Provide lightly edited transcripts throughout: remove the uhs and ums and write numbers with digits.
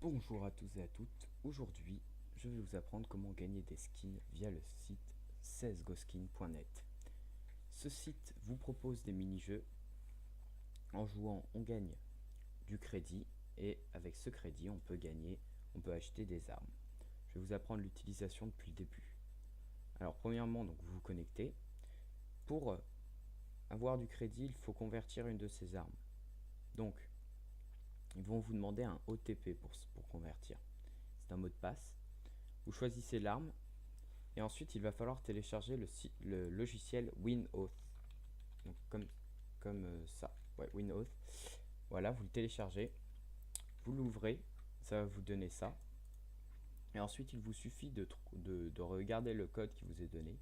Bonjour à tous et à toutes, aujourd'hui je vais vous apprendre comment gagner des skins via le site csgoskin.net. Ce site vous propose des mini-jeux. En jouant on gagne du crédit et avec ce crédit on peut acheter des armes. Je vais vous apprendre l'utilisation depuis le début. Alors premièrement, donc vous vous connectez. Pour avoir du crédit, il faut convertir une de ces armes. Donc ils vont vous demander un OTP pour convertir. C'est un mot de passe. Vous choisissez l'arme et ensuite il va falloir télécharger le logiciel WinOath. Donc comme ça, ouais, WinOath. Voilà, vous le téléchargez, vous l'ouvrez, ça va vous donner ça. Et ensuite il vous suffit de regarder le code qui vous est donné.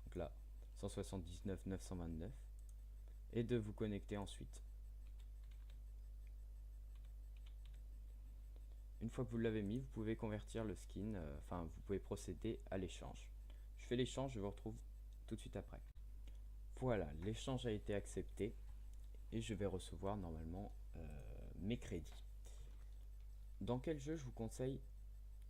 Donc là, 179 929 et de vous connecter ensuite. Une fois que vous l'avez mis, vous pouvez convertir le skin, vous pouvez procéder à l'échange. Je fais l'échange, je vous retrouve tout de suite après. Voilà, l'échange a été accepté et je vais recevoir normalement mes crédits. Dans quel jeu je vous conseille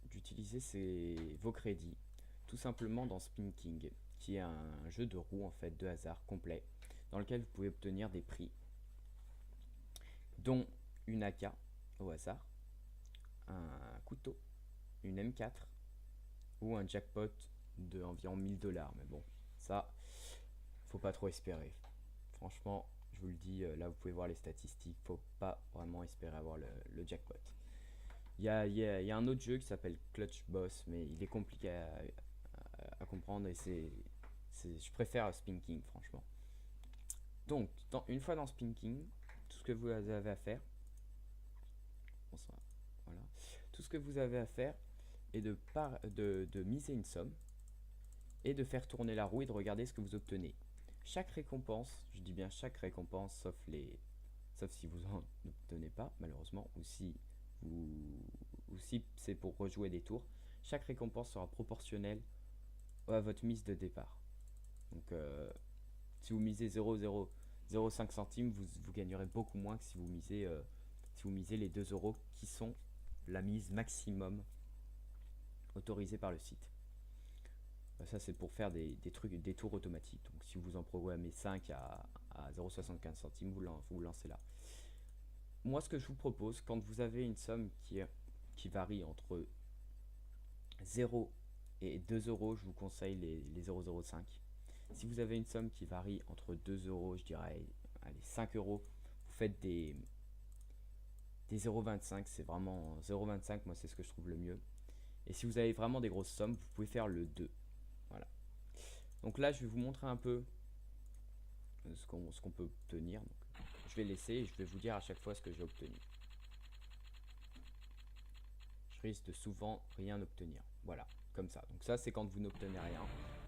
d'utiliser vos crédits? Tout simplement dans Spin King, qui est un jeu de roues en fait, de hasard complet, dans lequel vous pouvez obtenir des prix, dont une AK au hasard, un couteau, une M4 ou un jackpot de environ 1000 $. Mais bon, ça, faut pas trop espérer. Franchement, je vous le dis, là vous pouvez voir les statistiques, faut pas vraiment espérer avoir le jackpot. Il y a un autre jeu qui s'appelle Clutch Boss, mais il est compliqué à comprendre et je préfère Spin King franchement. Donc, une fois dans Spin King, tout ce que vous avez à faire, voilà, tout ce que vous avez à faire est de miser une somme et de faire tourner la roue et de regarder ce que vous obtenez. Chaque récompense, je dis bien chaque récompense, sauf si vous en obtenez pas malheureusement, ou si c'est pour rejouer des tours, chaque récompense sera proportionnelle à votre mise de départ. Donc si vous misez 0,005 centimes, vous gagnerez beaucoup moins que si vous misez les 2 euros qui sont la mise maximum autorisée par le site. Ça c'est pour faire des tours automatiques. Donc si vous en programmez 5 à 0,75 centimes, vous lancez là. Moi ce que je vous propose, quand vous avez une somme qui varie entre 0 et 2 euros, je vous conseille les 0,05. Si vous avez une somme qui varie entre 2 euros, je dirais allez, 5 euros, vous faites des 0,25, c'est vraiment 0,25, moi c'est ce que je trouve le mieux. Et si vous avez vraiment des grosses sommes, vous pouvez faire le 2. Voilà. Donc là, je vais vous montrer un peu ce qu'on peut obtenir. Donc, je vais laisser et je vais vous dire à chaque fois ce que j'ai obtenu. Je risque de souvent rien obtenir. Voilà, comme ça. Donc ça, c'est quand vous n'obtenez rien.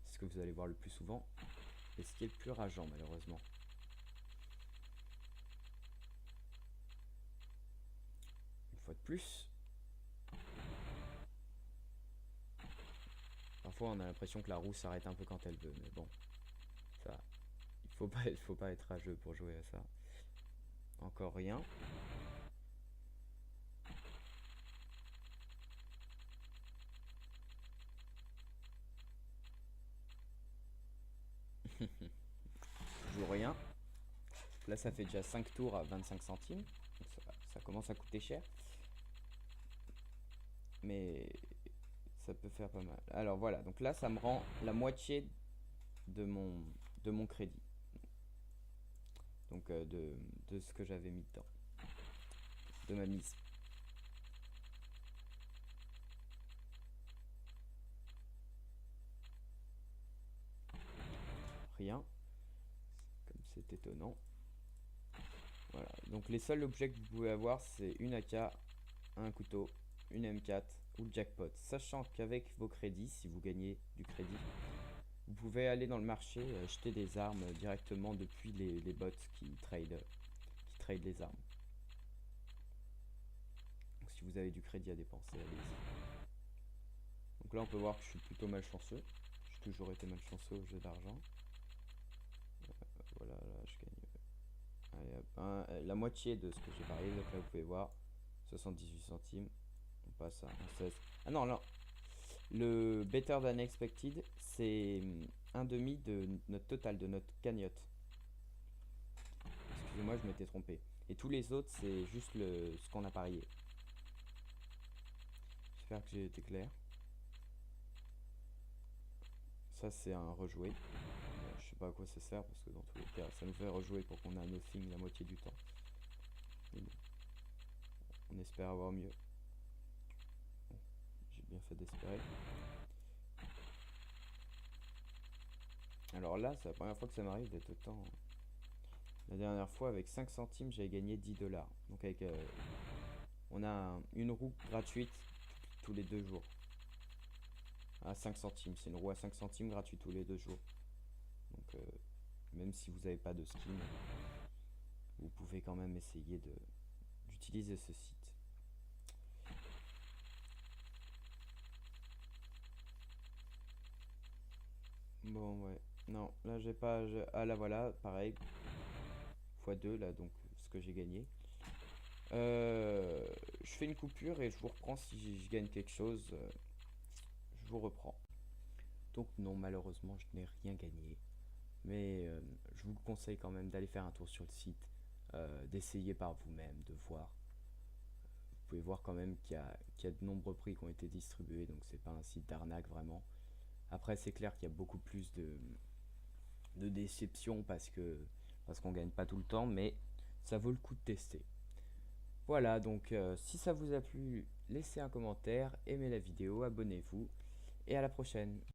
C'est ce que vous allez voir le plus souvent. Et ce qui est le plus rageant, malheureusement. Une fois de plus. Parfois, on a l'impression que la roue s'arrête un peu quand elle veut. Mais bon, ça, il faut pas être rageux pour jouer à ça. Encore rien. Toujours rien. Là, ça fait déjà 5 tours à 25 centimes. Donc ça commence à coûter cher. Mais ça peut faire pas mal. Alors voilà, donc là, ça me rend la moitié de mon crédit. Donc de ce que j'avais mis dedans. De ma mise. Rien. Comme c'est étonnant. Voilà, donc les seuls objets que vous pouvez avoir, c'est une AK, un couteau, une M4 ou le jackpot. Sachant qu'avec vos crédits, si vous gagnez du crédit, vous pouvez aller dans le marché acheter des armes directement depuis les bots qui trade les armes. Donc si vous avez du crédit à dépenser, allez-y. Donc là on peut voir que je suis plutôt malchanceux. J'ai toujours été malchanceux au jeu d'argent. Voilà, là je gagne. Allez, hop, la moitié de ce que j'ai parié. Donc là vous pouvez voir 78 centimes. On passe à un 16. Ah non, non. Le Better Than Expected, c'est un demi de notre total, de notre cagnotte. Excusez-moi, je m'étais trompé. Et tous les autres, c'est juste ce qu'on a parié. J'espère que j'ai été clair. Ça, c'est un rejoué. Je sais pas à quoi ça sert parce que dans tous les cas, ça nous fait rejouer pour qu'on ait un nothing la moitié du temps. Mais bon, on espère avoir mieux. Bon, j'ai bien fait d'espérer. Alors là, c'est la première fois que ça m'arrive d'être autant. La dernière fois, avec 5 centimes, j'avais gagné 10 $. Donc avec, on a une roue gratuite tous les 2 jours. À 5 centimes, c'est une roue à 5 centimes gratuite tous les 2 jours. Donc même si vous n'avez pas de skin, vous pouvez quand même essayer d'utiliser ce site. Bon, ouais. Non, là j'ai pas. Ah là voilà, pareil. x2 là, donc ce que j'ai gagné. Je fais une coupure et je vous reprends si je gagne quelque chose. Je vous reprends. Donc non, malheureusement, je n'ai rien gagné. Mais je vous conseille quand même d'aller faire un tour sur le site, d'essayer par vous-même, de voir. Vous pouvez voir quand même qu'il y a de nombreux prix qui ont été distribués, donc c'est pas un site d'arnaque vraiment. Après, c'est clair qu'il y a beaucoup plus de déception parce qu'on gagne pas tout le temps, mais ça vaut le coup de tester. Voilà, donc si ça vous a plu, laissez un commentaire, aimez la vidéo, abonnez-vous et à la prochaine.